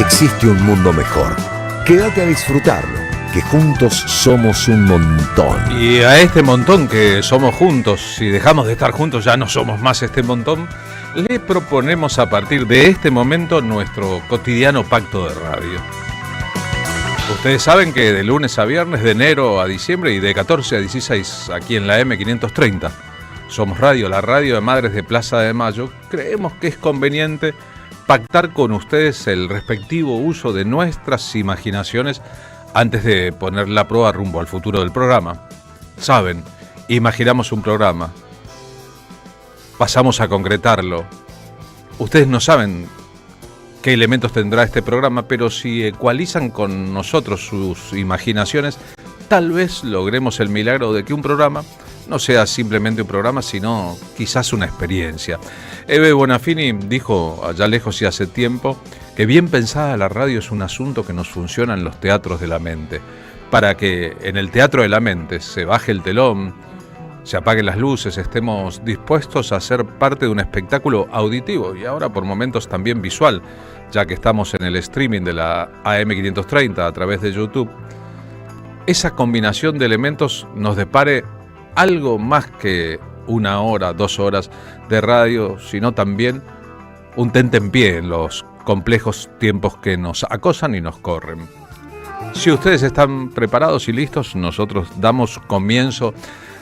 existe un mundo mejor. Quédate a disfrutarlo, que juntos somos un montón. Y a este montón que somos juntos, si dejamos de estar juntos ya no somos más este montón, le proponemos a partir de este momento nuestro cotidiano pacto de radio. Ustedes saben que de lunes a viernes, de enero a diciembre y de 14 a 16 aquí en la M530, Somos Radio, la radio de Madres de Plaza de Mayo, creemos que es conveniente pactar con ustedes el respectivo uso de nuestras imaginaciones antes de poner la prueba rumbo al futuro del programa. Saben, imaginamos un programa, pasamos a concretarlo. Ustedes no saben qué elementos tendrá este programa, pero si ecualizan con nosotros sus imaginaciones, tal vez logremos el milagro de que un programa no sea simplemente un programa, sino quizás una experiencia. Eve Bonafini dijo allá lejos y hace tiempo que bien pensada la radio es un asunto que nos funciona en los teatros de la mente. Para que en el teatro de la mente se baje el telón, se apaguen las luces, estemos dispuestos a ser parte de un espectáculo auditivo y ahora por momentos también visual, ya que estamos en el streaming de la AM530 a través de YouTube, esa combinación de elementos nos depare algo más que 1 hora, 2 horas de radio, sino también un tentempié en los complejos tiempos que nos acosan y nos corren. Si ustedes están preparados y listos, nosotros damos comienzo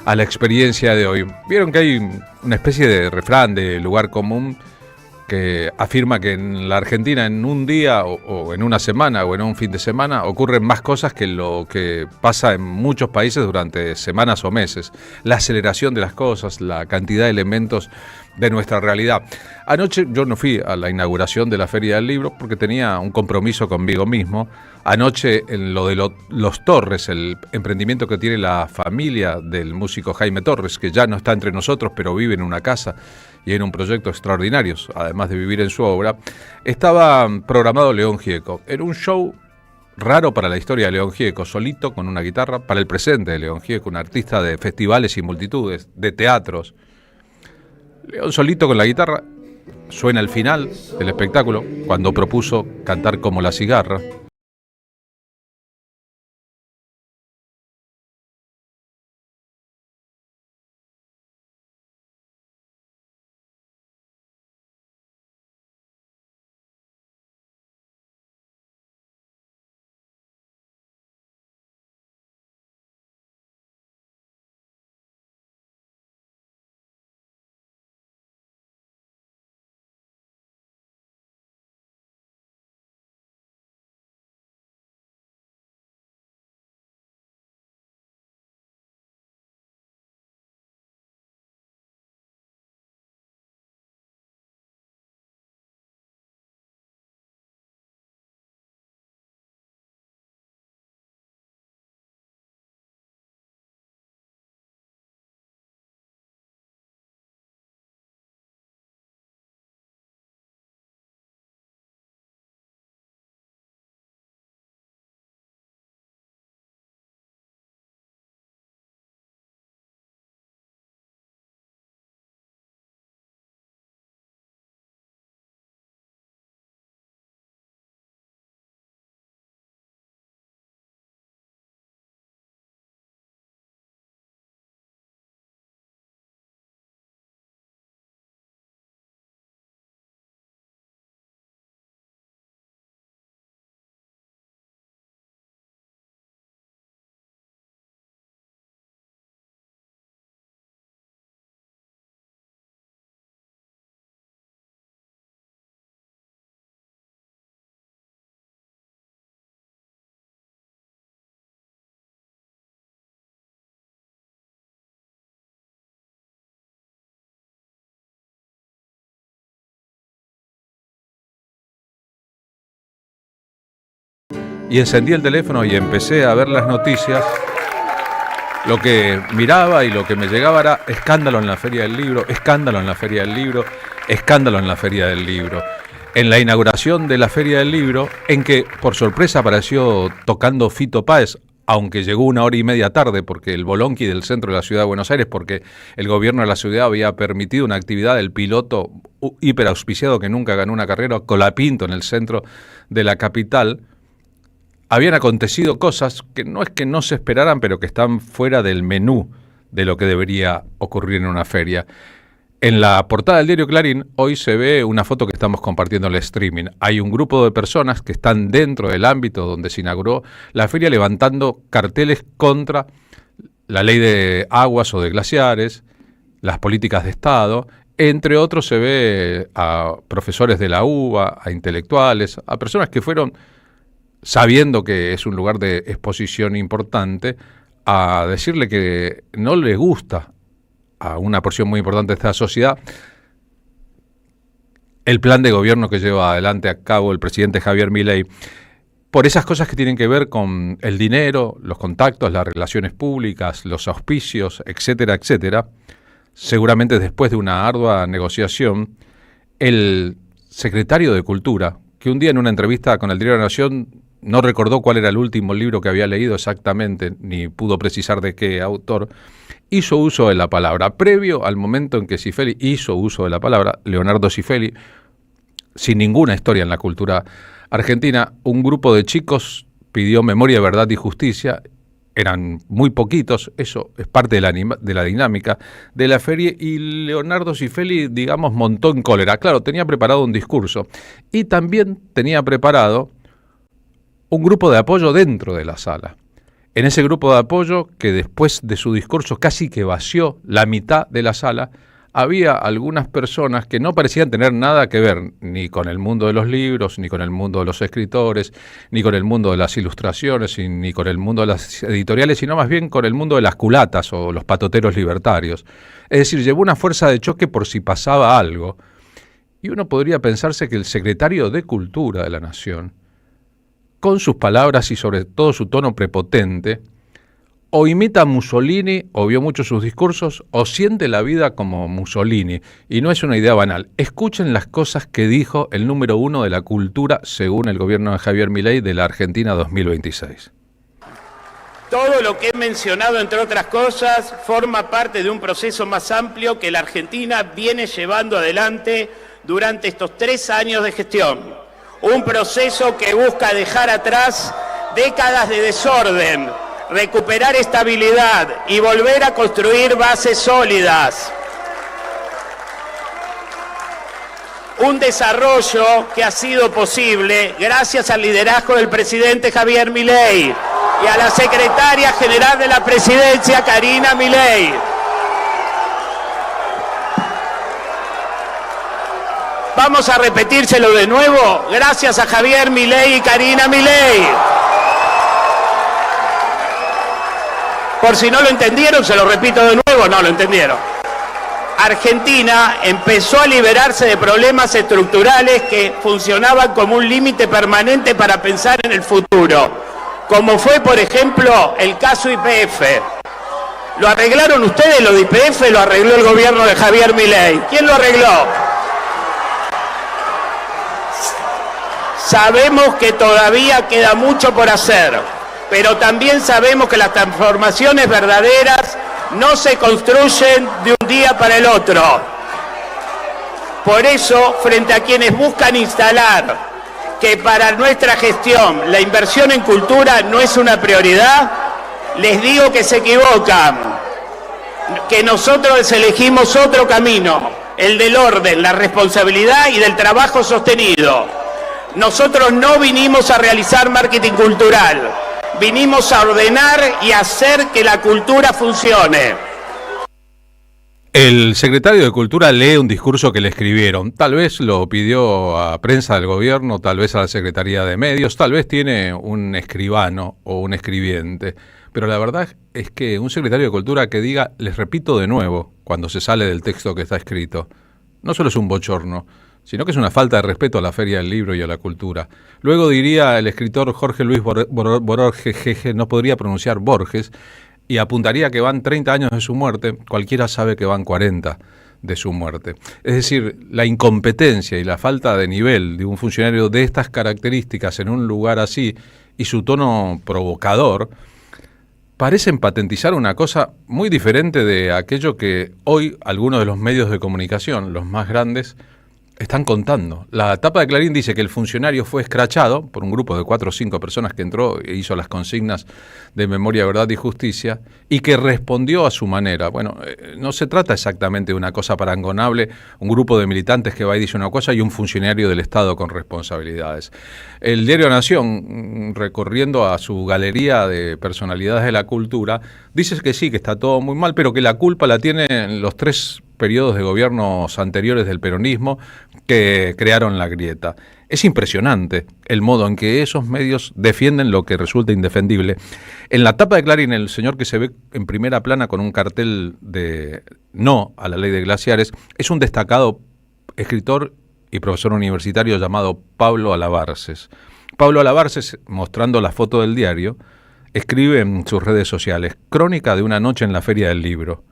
a la experiencia de hoy. Vieron que hay una especie de refrán de lugar común que afirma que en la Argentina en un día o en una semana o en un fin de semana ocurren más cosas que lo que pasa en muchos países durante semanas o meses. La aceleración de las cosas, la cantidad de elementos de nuestra realidad. Anoche yo no fui a la inauguración de la Feria del Libro porque tenía un compromiso conmigo mismo. Anoche en lo de Los Torres, el emprendimiento que tiene la familia del músico Jaime Torres, que ya no está entre nosotros, pero vive en una casa y en un proyecto extraordinario, además de vivir en su obra, estaba programado León Gieco. Era un show raro para la historia de León Gieco, solito con una guitarra, para el presente de León Gieco, un artista de festivales y multitudes, de teatros. León solito con la guitarra, suena el final del espectáculo, cuando propuso cantar como la cigarra. Y encendí el teléfono y empecé a ver las noticias. Lo que miraba y lo que me llegaba era escándalo en la Feria del Libro, escándalo en la Feria del Libro, escándalo en la Feria del Libro. En la inauguración de la Feria del Libro, en que por sorpresa apareció tocando Fito Páez, aunque llegó 1 hora y media tarde, porque el Bolonqui del centro de la ciudad de Buenos Aires, porque el gobierno de la ciudad había permitido una actividad del piloto hiperauspiciado que nunca ganó una carrera, Colapinto, en el centro de la capital. Habían acontecido cosas que no es que no se esperaran, pero que están fuera del menú de lo que debería ocurrir en una feria. En la portada del diario Clarín hoy se ve una foto que estamos compartiendo en el streaming. Hay un grupo de personas que están dentro del ámbito donde se inauguró la feria levantando carteles contra la ley de aguas o de glaciares, las políticas de Estado. Entre otros se ve a profesores de la UBA, a intelectuales, a personas que fueron, sabiendo que es un lugar de exposición importante, a decirle que no le gusta a una porción muy importante de esta sociedad el plan de gobierno que lleva adelante a cabo el presidente Javier Milei, por esas cosas que tienen que ver con el dinero, los contactos, las relaciones públicas, los auspicios, etcétera, etcétera. Seguramente después de una ardua negociación, el secretario de Cultura, que un día en una entrevista con el Diario de la Nación no recordó cuál era el último libro que había leído exactamente, ni pudo precisar de qué autor, hizo uso de la palabra. Previo al momento en que Cifeli hizo uso de la palabra, Leonardo Cifeli, sin ninguna historia en la cultura argentina, un grupo de chicos pidió memoria, verdad y justicia. Eran muy poquitos, eso es parte de la dinámica de la feria, y Leonardo Cifeli, digamos, montó en cólera. Claro, tenía preparado un discurso y también tenía preparado un grupo de apoyo dentro de la sala. En ese grupo de apoyo, que después de su discurso casi que vació la mitad de la sala, había algunas personas que no parecían tener nada que ver ni con el mundo de los libros, ni con el mundo de los escritores, ni con el mundo de las ilustraciones, ni con el mundo de las editoriales, sino más bien con el mundo de las culatas o los patoteros libertarios. Es decir, llevó una fuerza de choque por si pasaba algo. Y uno podría pensarse que el secretario de Cultura de la Nación, con sus palabras y sobre todo su tono prepotente, o imita a Mussolini, o vio mucho sus discursos, o siente la vida como Mussolini. Y no es una idea banal. Escuchen las cosas que dijo el número 1 de la cultura, según el gobierno de Javier Milei, de la Argentina 2026. Todo lo que he mencionado, entre otras cosas, forma parte de un proceso más amplio que la Argentina viene llevando adelante durante estos 3 años de gestión. Un proceso que busca dejar atrás décadas de desorden, recuperar estabilidad y volver a construir bases sólidas. Un desarrollo que ha sido posible gracias al liderazgo del presidente Javier Milei y a la secretaria general de la presidencia, Karina Milei. Vamos a repetírselo de nuevo, gracias a Javier Milei y Karina Milei. Por si no lo entendieron, se lo repito de nuevo, no lo entendieron. Argentina empezó a liberarse de problemas estructurales que funcionaban como un límite permanente para pensar en el futuro, como fue, por ejemplo, el caso YPF. ¿Lo arreglaron ustedes, lo de YPF? Lo arregló el gobierno de Javier Milei. ¿Quién lo arregló? Sabemos que todavía queda mucho por hacer, pero también sabemos que las transformaciones verdaderas no se construyen de un día para el otro. Por eso, frente a quienes buscan instalar que para nuestra gestión la inversión en cultura no es una prioridad, les digo que se equivocan, que nosotros elegimos otro camino, el del orden, la responsabilidad y del trabajo sostenido. Nosotros no vinimos a realizar marketing cultural, vinimos a ordenar y hacer que la cultura funcione. El secretario de Cultura lee un discurso que le escribieron. Tal vez lo pidió a prensa del gobierno, tal vez a la Secretaría de Medios, tal vez tiene un escribano o un escribiente. Pero la verdad es que un secretario de Cultura que diga, les repito de nuevo, cuando se sale del texto que está escrito, no solo es un bochorno, sino que es una falta de respeto a la Feria del Libro y a la cultura. Luego diría el escritor Jorge Luis Borges, no podría pronunciar Borges, y apuntaría que van 30 años de su muerte, cualquiera sabe que van 40 de su muerte. Es decir, la incompetencia y la falta de nivel de un funcionario de estas características en un lugar así, y su tono provocador, parecen patentizar una cosa muy diferente de aquello que hoy algunos de los medios de comunicación, los más grandes, están contando. La tapa de Clarín dice que el funcionario fue escrachado por un grupo de 4 o 5 personas que entró e hizo las consignas de memoria, verdad y justicia, y que respondió a su manera. Bueno, no se trata exactamente de una cosa parangonable, un grupo de militantes que va y dice una cosa y un funcionario del Estado con responsabilidades. El diario Nación, recorriendo a su galería de personalidades de la cultura, dice que sí, que está todo muy mal, pero que la culpa la tienen los 3 periodos de gobiernos anteriores del peronismo que crearon la grieta. Es impresionante el modo en que esos medios defienden lo que resulta indefendible. En la tapa de Clarín, el señor que se ve en primera plana con un cartel de no a la ley de glaciares es un destacado escritor y profesor universitario llamado Pablo Alabarces. Pablo Alabarces, mostrando la foto del diario, escribe en sus redes sociales: crónica de una noche en la Feria del Libro.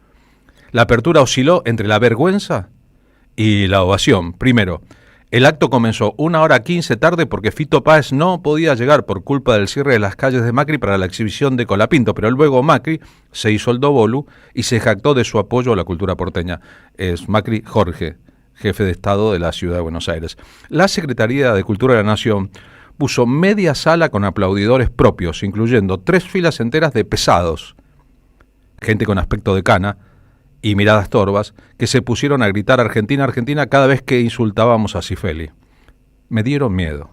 La apertura osciló entre la vergüenza y la ovación. Primero, el acto comenzó 1:15 tarde porque Fito Páez no podía llegar por culpa del cierre de las calles de Macri para la exhibición de Colapinto, pero luego Macri se hizo el dovolú y se jactó de su apoyo a la cultura porteña. Es Macri Jorge, jefe de Estado de la Ciudad de Buenos Aires. La Secretaría de Cultura de la Nación puso media sala con aplaudidores propios, incluyendo 3 filas enteras de pesados, gente con aspecto de cana y miradas torvas, que se pusieron a gritar Argentina, Argentina cada vez que insultábamos a Cifeli. Me dieron miedo.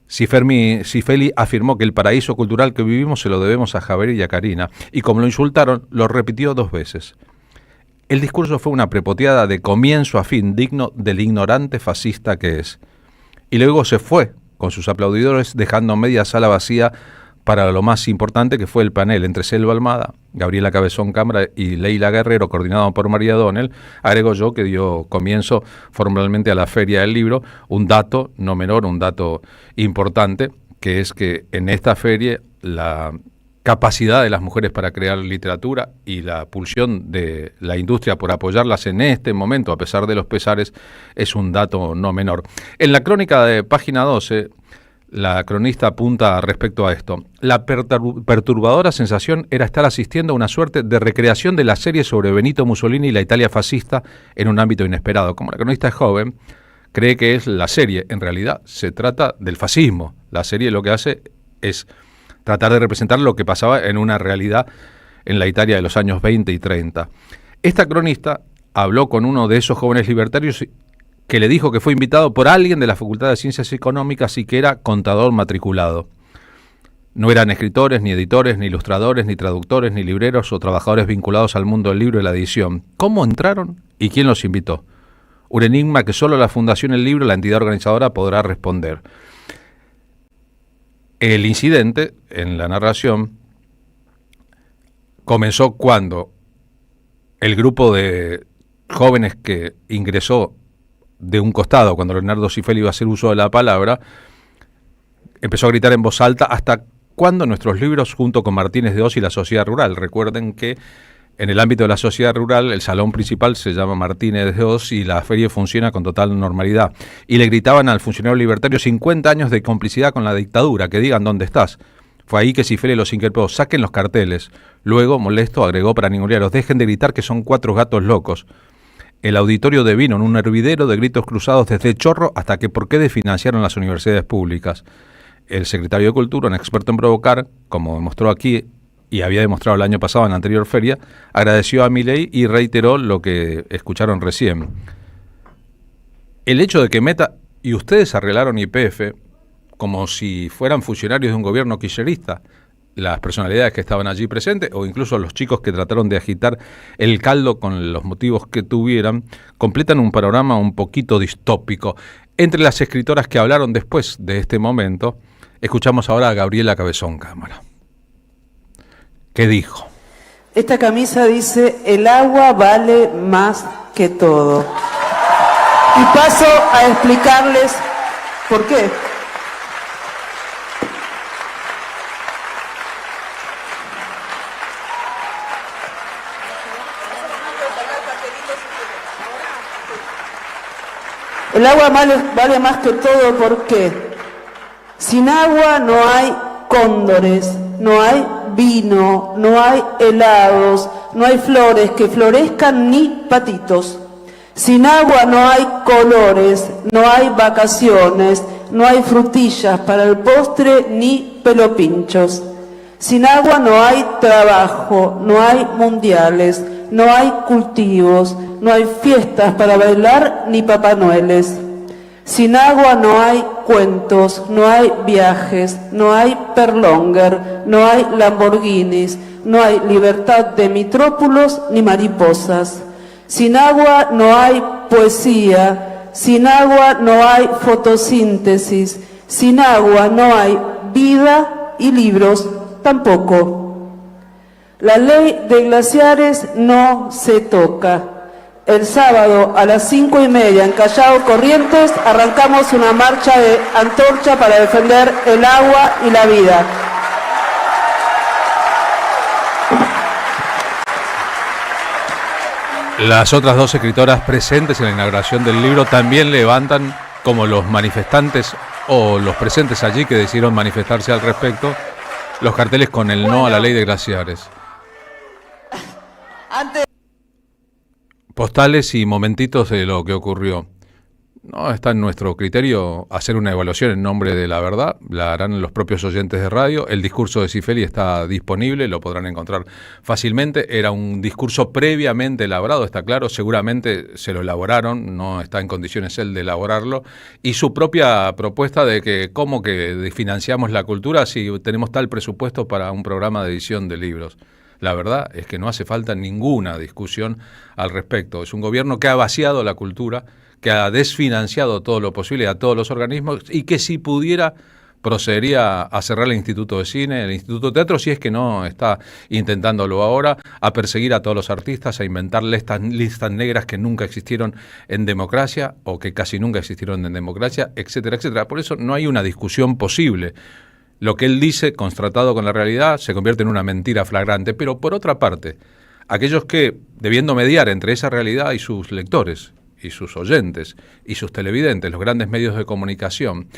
Cifeli afirmó que el paraíso cultural que vivimos se lo debemos a Javier y a Karina, y como lo insultaron, lo repitió 2 veces. El discurso fue una prepoteada de comienzo a fin, digno del ignorante fascista que es. Y luego se fue con sus aplaudidores, dejando media sala vacía para lo más importante, que fue el panel entre Selva Almada, Gabriela Cabezón Cámara y Leila Guerrero, coordinado por María Donel. Agrego yo que dio comienzo formalmente a la Feria del Libro. Un dato no menor, un dato importante, que es que en esta feria la capacidad de las mujeres para crear literatura y la pulsión de la industria por apoyarlas en este momento, a pesar de los pesares, es un dato no menor. En la crónica de página 12, la cronista apunta respecto a esto: la perturbadora sensación era estar asistiendo a una suerte de recreación de la serie sobre Benito Mussolini y la Italia fascista en un ámbito inesperado. Como la cronista es joven, cree que es la serie. En realidad se trata del fascismo. La serie lo que hace es tratar de representar lo que pasaba en una realidad en la Italia de los años 20 y 30. Esta cronista habló con uno de esos jóvenes libertarios que le dijo que fue invitado por alguien de la Facultad de Ciencias Económicas y que era contador matriculado. No eran escritores, ni editores, ni ilustradores, ni traductores, ni libreros o trabajadores vinculados al mundo del libro y la edición. ¿Cómo entraron y quién los invitó? Un enigma que solo la Fundación El Libro, la entidad organizadora, podrá responder. El incidente, en la narración, comenzó cuando el grupo de jóvenes que ingresó de un costado, cuando Leonardo Cifeli iba a hacer uso de la palabra, empezó a gritar en voz alta: ¿hasta cuándo nuestros libros, junto con Martínez de Oz y la Sociedad Rural? Recuerden que en el ámbito de la sociedad rural, el salón principal se llama Martínez de Oz y la feria funciona con total normalidad. Y le gritaban al funcionario libertario: 50 años de complicidad con la dictadura, que digan dónde estás. Fue ahí que Cifeli los increpó: saquen los carteles. Luego, molesto, agregó para ningunearlos: dejen de gritar que son 4 gatos locos. El auditorio devino en un hervidero de gritos cruzados desde Chorro hasta que por qué desfinanciaron las universidades públicas. El secretario de Cultura, un experto en provocar, como demostró aquí y había demostrado el año pasado en la anterior feria, agradeció a Milei y reiteró lo que escucharon recién. El hecho de que Meta y ustedes arreglaron YPF como si fueran funcionarios de un gobierno kirchnerista, las personalidades que estaban allí presentes, o incluso los chicos que trataron de agitar el caldo con los motivos que tuvieran, completan un panorama un poquito distópico. Entre las escritoras que hablaron después de este momento, escuchamos ahora a Gabriela Cabezón Cámara. ¿Qué dijo? Esta camisa dice: el agua vale más que todo. Y paso a explicarles por qué. El agua vale más que todo porque sin agua no hay cóndores, no hay vino, no hay helados, no hay flores que florezcan ni patitos. Sin agua no hay colores, no hay vacaciones, no hay frutillas para el postre ni pelopinchos. Sin agua no hay trabajo, no hay mundiales, no hay cultivos, no hay fiestas para bailar ni Papá Noeles. Sin agua no hay cuentos, no hay viajes, no hay Perlonger, no hay Lamborghinis, no hay libertad de mitrópulos ni mariposas. Sin agua no hay poesía, sin agua no hay fotosíntesis, sin agua no hay vida y libros tampoco. La ley de glaciares no se toca. El sábado a las 5:30 en Callao Corrientes arrancamos una marcha de antorcha para defender el agua y la vida. Las otras dos escritoras presentes en la inauguración del libro también levantan, como los manifestantes o los presentes allí que decidieron manifestarse al respecto, los carteles con el no a la ley de glaciares. Postales y momentitos de lo que ocurrió. No está en nuestro criterio hacer una evaluación en nombre de la verdad, la harán los propios oyentes de radio. El discurso de Cifeli está disponible, lo podrán encontrar fácilmente. Era un discurso previamente elaborado, está claro, seguramente se lo elaboraron, no está en condiciones él de elaborarlo. Y su propia propuesta de que cómo que financiamos la cultura si tenemos tal presupuesto para un programa de edición de libros. La verdad es que no hace falta ninguna discusión al respecto. Es un gobierno que ha vaciado la cultura, que ha desfinanciado todo lo posible a todos los organismos y que si pudiera procedería a cerrar el Instituto de Cine, el Instituto de Teatro, si es que no está intentándolo ahora, a perseguir a todos los artistas, a inventarle estas listas negras que nunca existieron en democracia o que casi nunca existieron en democracia, etcétera, etcétera. Por eso no hay una discusión posible. Lo que él dice, constatado con la realidad, se convierte en una mentira flagrante. Pero por otra parte, aquellos que, debiendo mediar entre esa realidad y sus lectores, y sus oyentes, y sus televidentes, los grandes medios de comunicación,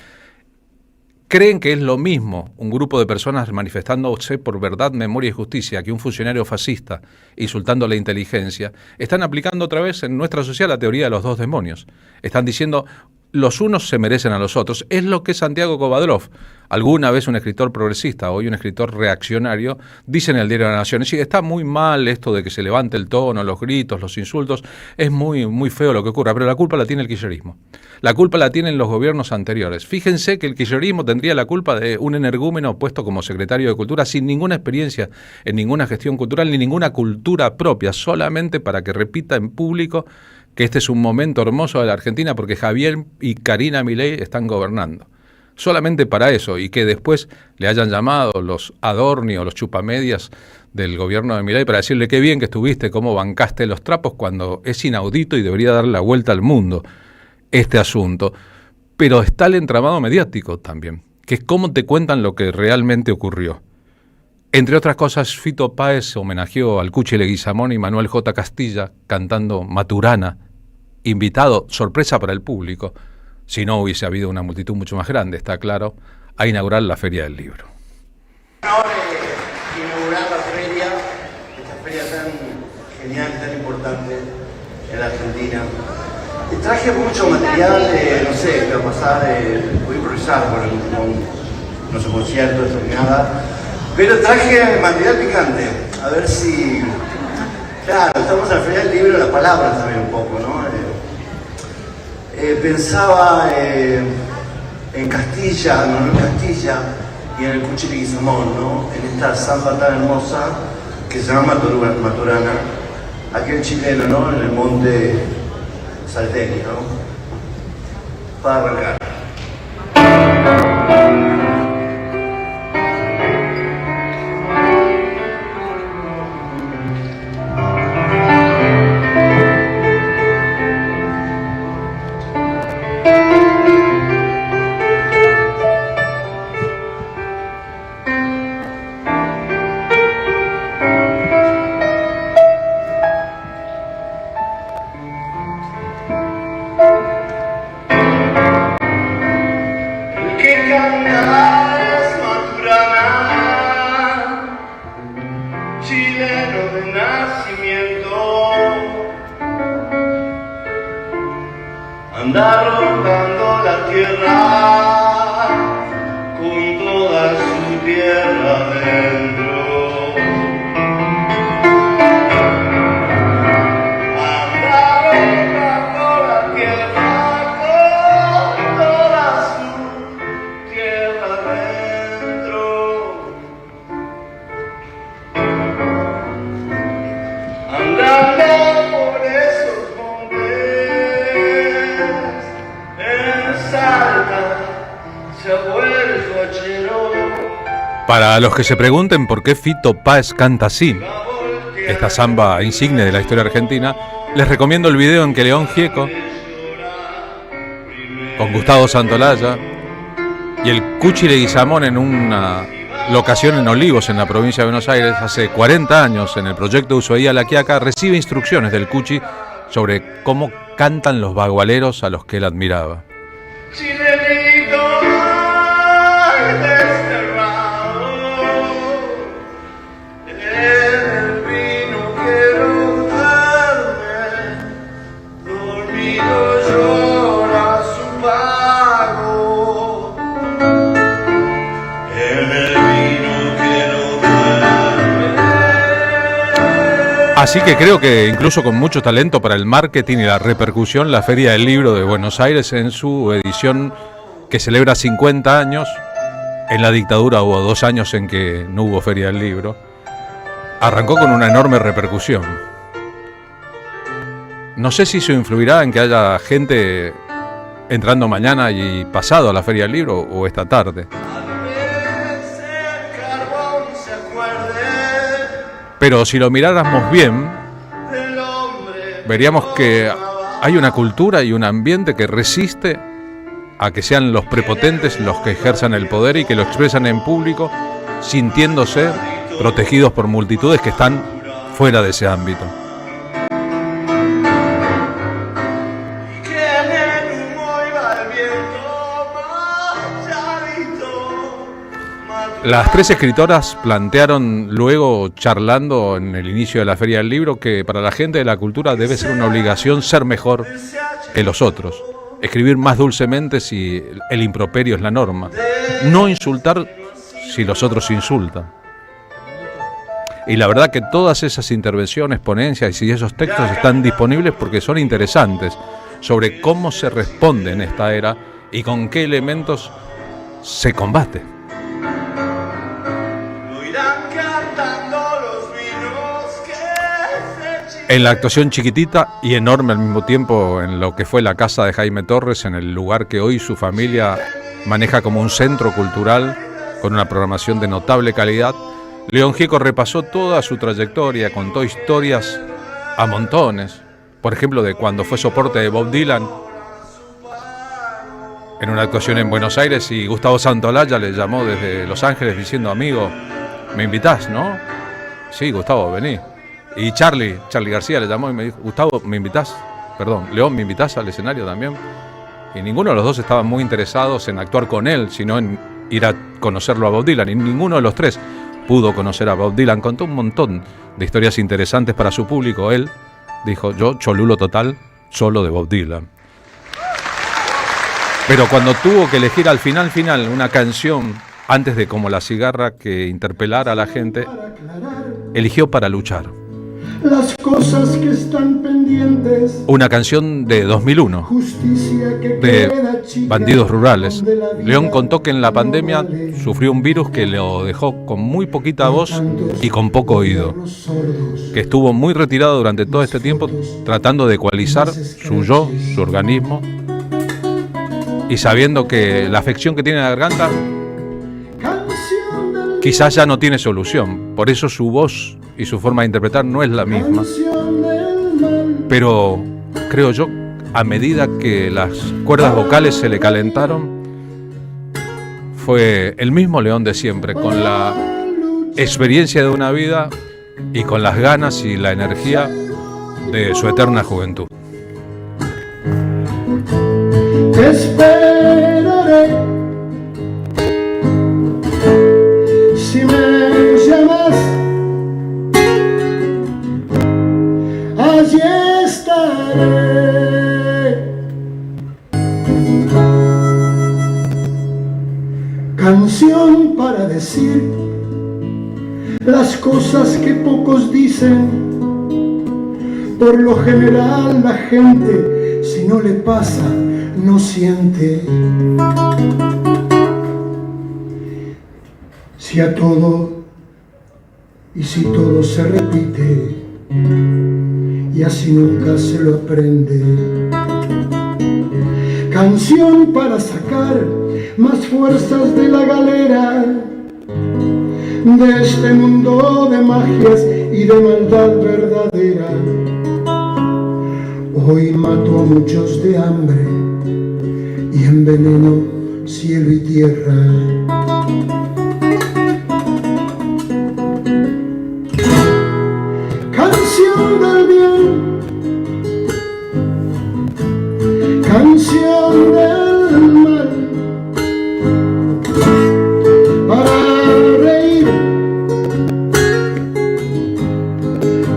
creen que es lo mismo un grupo de personas manifestándose por verdad, memoria y justicia que un funcionario fascista insultando la inteligencia, están aplicando otra vez en nuestra sociedad la teoría de los dos demonios. Están diciendo, los unos se merecen a los otros. Es lo que Santiago Kovadrov, alguna vez un escritor progresista, hoy un escritor reaccionario, dice en el Diario de la Nación. Sí, está muy mal esto de que se levante el tono, los gritos, los insultos, es muy, muy feo lo que ocurra, pero la culpa la tiene el kirchnerismo. La culpa la tienen los gobiernos anteriores. Fíjense que el kirchnerismo tendría la culpa de un energúmeno puesto como secretario de Cultura sin ninguna experiencia en ninguna gestión cultural ni ninguna cultura propia, solamente para que repita en público que este es un momento hermoso de la Argentina porque Javier y Karina Milei están gobernando. Solamente para eso, y que después le hayan llamado los Adorni o los chupamedias del gobierno de Milei para decirle qué bien que estuviste, cómo bancaste los trapos, cuando es inaudito y debería darle la vuelta al mundo este asunto. Pero está el entramado mediático también, que es cómo te cuentan lo que realmente ocurrió. Entre otras cosas, Fito Páez homenajeó al Cuchi Leguizamón y Manuel J. Castilla cantando Maturana, invitado, sorpresa para el público, si no hubiese habido una multitud mucho más grande, está claro, a inaugurar la Feria del Libro. Ahora inaugurar la feria, esta feria tan genial, tan importante en la Argentina. Traje mucho material, no sé, qué va a pasar, voy a improvisar, bueno, no son conciertos, ni nada, pero traje material picante, a ver si... Claro, estamos en la Feria del Libro, las palabras también un poco, ¿no? Pensaba en Castilla, no en Castilla, y en el Cuchi Leguizamón, ¿no? En esta samba tan hermosa que se llama Maturana, aquel chileno, ¿no? En el monte salteño, ¿no? Para arrancar. anda rondando la tierra con toda su tierra dentro. Anda rondando la tierra con toda su tierra dentro. Andando por esos montes, en Salta se ha vuelto hachero. Para los que se pregunten por qué Fito Páez canta así, esta samba insigne de la historia argentina, les recomiendo el video en que León Gieco, con Gustavo Santolaya y el Cuchi Leguizamón en una locación en Olivos, en la provincia de Buenos Aires, hace 40 años, en el proyecto Ushuaia La Quiaca, recibe instrucciones del Cuchi sobre cómo cantan los bagualeros a los que él admiraba. Chilenito ay, desterrado, en el vino quiero verme, dormido llora su pago. En el vino quiero verme. Así que creo que incluso con mucho talento para el marketing y la repercusión, la Feria del Libro de Buenos Aires, en su edición que celebra 50 años, en la dictadura hubo 2 años en que no hubo Feria del Libro, arrancó con una enorme repercusión. No sé si eso influirá en que haya gente entrando mañana y pasado a la Feria del Libro o esta tarde. Pero si lo miráramos bien, veríamos que hay una cultura y un ambiente que resiste a que sean los prepotentes los que ejerzan el poder y que lo expresan en público, sintiéndose protegidos por multitudes que están fuera de ese ámbito. Las 3 escritoras plantearon luego, charlando en el inicio de la Feria del Libro, que para la gente de la cultura debe ser una obligación ser mejor que los otros, escribir más dulcemente si el improperio es la norma, no insultar si los otros insultan. Y la verdad que todas esas intervenciones, ponencias y esos textos están disponibles porque son interesantes sobre cómo se responde en esta era y con qué elementos se combate. En la actuación chiquitita y enorme al mismo tiempo en lo que fue la casa de Jaime Torres, en el lugar que hoy su familia maneja como un centro cultural con una programación de notable calidad, León Gieco repasó toda su trayectoria, contó historias a montones, por ejemplo de cuando fue soporte de Bob Dylan en una actuación en Buenos Aires y Gustavo Santolaya le llamó desde Los Ángeles diciendo: amigo, ¿me invitás, no? Sí, Gustavo, vení. Y Charlie García le llamó y me dijo: Gustavo, ¿me invitás? Perdón, León, ¿me invitás al escenario también? Y ninguno de los dos estaban muy interesados en actuar con él, sino en ir a conocerlo a Bob Dylan. Y ninguno de los 3 pudo conocer a Bob Dylan. Contó un montón de historias interesantes para su público. Él dijo: yo, cholulo total, solo de Bob Dylan. Pero cuando tuvo que elegir al final una canción, antes de Como la cigarra, que interpelara a la gente, eligió Para luchar. Las cosas que están pendientes. Una canción de 2001, de Bandidos Rurales. León contó que en la pandemia sufrió un virus que lo dejó con muy poquita voz y con poco oído, que estuvo muy retirado durante todo este tiempo tratando de ecualizar su yo, su organismo, y sabiendo que la afección que tiene en la garganta quizás ya no tiene solución. Por eso su voz y su forma de interpretar no es la misma. Pero creo yo, a medida que las cuerdas vocales se le calentaron, fue el mismo León de siempre, con la experiencia de una vida y con las ganas y la energía de su eterna juventud. Te esperaré. Si me llamas, allí estaré. Canción para decir las cosas que pocos dicen. Por lo general la gente, si no le pasa, no siente. Si a todo y si todo se repite y así nunca se lo aprende. Canción para sacar más fuerzas de la galera, de este mundo de magias y de maldad verdadera. Hoy mato a muchos de hambre y enveneno cielo y tierra. Canción del bien, canción del mal, para reír,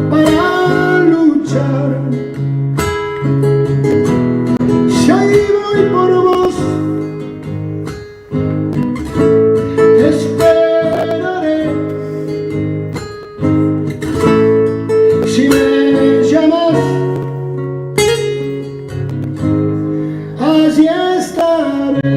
para luchar. Si ahí voy por vos, te esperaré. Si me llamas, allí estaré.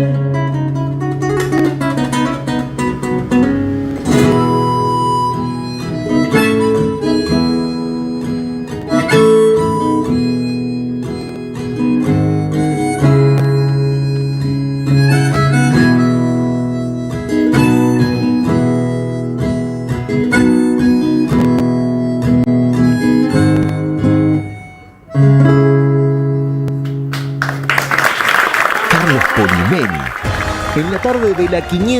Carlos Polimeni, en la tarde de la 500.